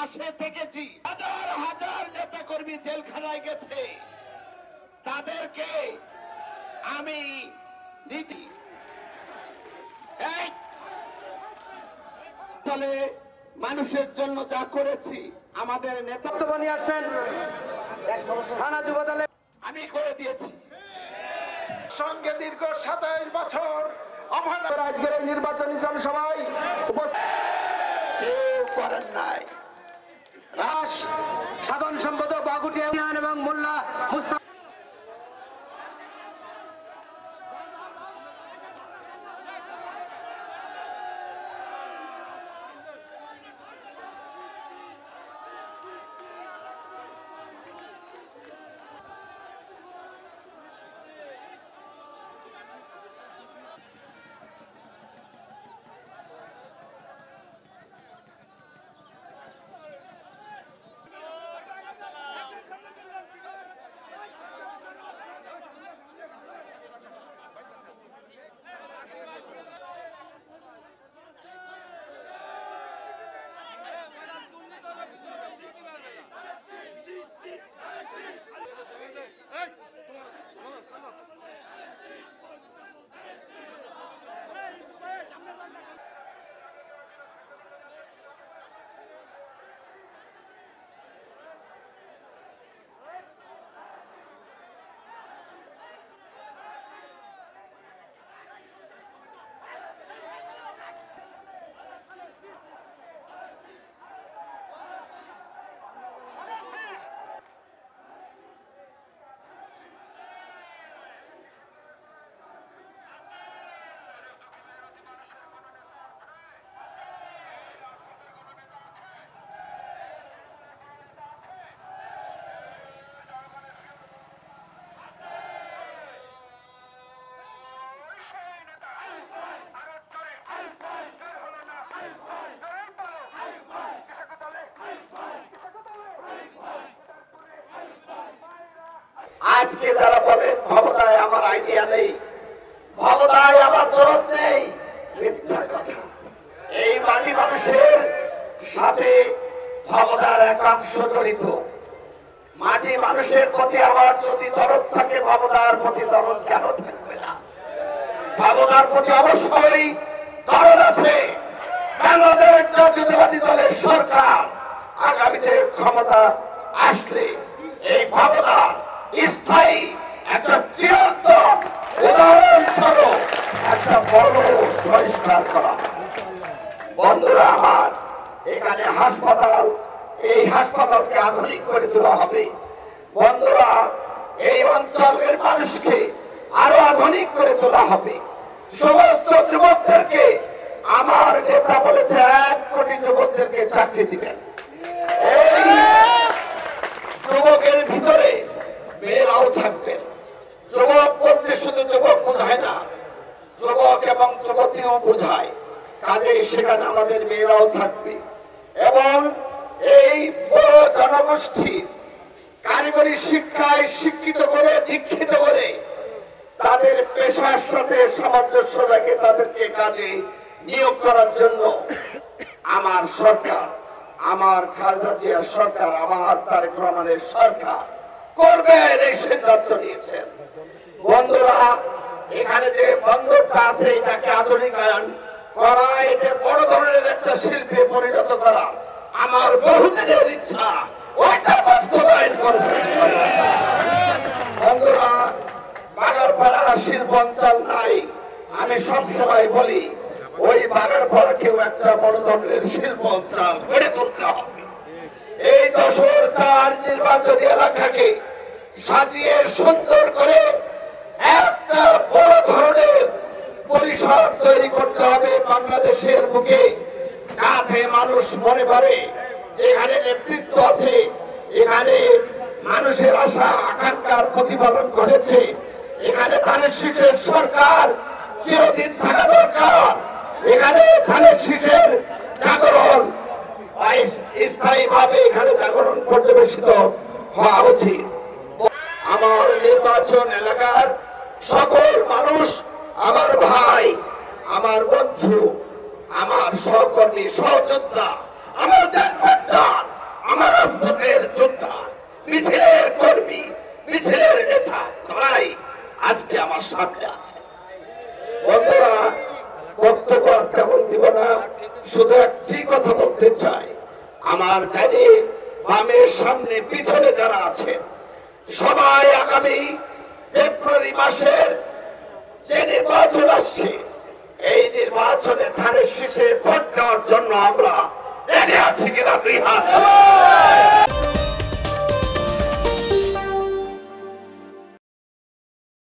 পাশে থেকেছি। হাজার হাজার নেতা কর্মী জেলখানায় গেছে, তাদেরকে আমি নিজে চলে মানুষের জন্য যা করেছি আমাদের নেতা নিয়ে আসছেন থানা যুব দলে আমি করে দিয়েছি। সঙ্গে দীর্ঘ 27 বছর আজকের এই নির্বাচনী জনসভায় কেউ করেন নাই। সাধারণ সম্পাদক বাগুটি ইউনিয়ন এবং মোল্লা মুস্তাফা আজকে যারা বলেন ভবদায় আমার আইডিয়া নেই, ভবদায় আমার দরদ নেই, মিথ্যা কথা। এই মাটি মানুষের সাথে ভবদার একাংশ জড়িত। মাটি মানুষের প্রতি আমার যদি দরদ থাকে, ভবদার প্রতি দরদ কেন থাকবে না? ভবদার প্রতি অবশ্যই দরদ আছে। বাংলাদেশ জাতীয়তাবাদী দলের সরকার আগামীতে ক্ষমতা আসলে এই ভবদার স্থায়ী একটা চিরন্তন উদাহরণস্বরূপ একটা বড় সংস্কার করা। বন্ধুরা আমার, এখানে হাসপাতাল, এই হাসপাতালকে আধুনিক করে তোলা হবে। বন্ধুরা, এই অঞ্চলের মানুষকে আরো আধুনিক করে তোলা হবে। সমস্ত যুবকদেরকে আমার নেতা বলেছে 1 কোটি যুবকদেরকে চাকরি দিবেন। এই যুবকের ভিতরে মেয়েরাও থাকবেন। যুবক বলতে শুধু যুবক বোঝায় না, যুবক এবং যুবতীও বোঝায়। কাজেই সেখানে আমাদের মেয়েরাও থাকবে এবং এই বড় জনগোষ্ঠী কারিগরি শিক্ষায় শিক্ষিত করে, দীক্ষিত করে তাদের পেশার সাথে সামঞ্জস্য রেখে তাদেরকে কাজে নিয়োগ করার জন্য আমার সরকার, আমার খালেদা জিয়ার সরকার, আমার তারেক রহমানের সরকার করবেন এই সিদ্ধান্ত নিয়েছেন। বন্ধুরা, এখানে যে বন্দরটা আছে এটাকে আধুনিকায়ন করা, এটা বড় ধরনের একটা শিল্পে পরিণত করা আমার বহুদিনের ইচ্ছা, ওইটা বাস্তবায়ন করবে। বন্ধুরা, বাগারপাড়া শিল্প অঞ্চল নাই, আমি সবসময় বলি ওই বাগারপাড়াকেও একটা বড় ধরনের শিল্প অঞ্চল গড়ে তুলতে হবে। এই যশোর 4 নির্বাচনী এলাকাকে সাজিয়ে সুন্দর করে একটা বড় ধরনের পরিসর তৈরি করতে হবে বাংলাদেশের বুকে, যাতে মানুষ মনে করে যেখানে নেতৃত্ব আছে, এখানে মানুষের আশা আকাঙ্ক্ষার প্রতিফলন ঘটেছে, এখানে ধানের শীষের সরকার চিরদিন থাকা দরকার। এখানে ধানের শীষের জাগরণ স্থায়ী ভাবে এখানে জাগরণ পর্যবেসিত হওয়া উচিত। আমার নির্বাচন এলাকার সকল মানুষ আমার ভাই, আমার বন্ধু, আমার সহকর্মী, সহযোদ্ধা, আমার রাজপথের যোদ্ধা, মিছিলের কর্মী, মিছিলের নেতা, তারাই আজকে আমার সামনে আছে। বন্ধুরা, বক্তব্য তেমন দিব না, শুধু একটি কথা বলতে চাই। আমার কাজে বামের সামনে পিছনে যারা আছেন সবাই আগামী ফেব্রুয়ারি মাসের যে নির্বাচন আসছে, এই নির্বাচনে ধানের শীষে ভোট দেওয়ার জন্য আমরা রেডি আছি কিনা?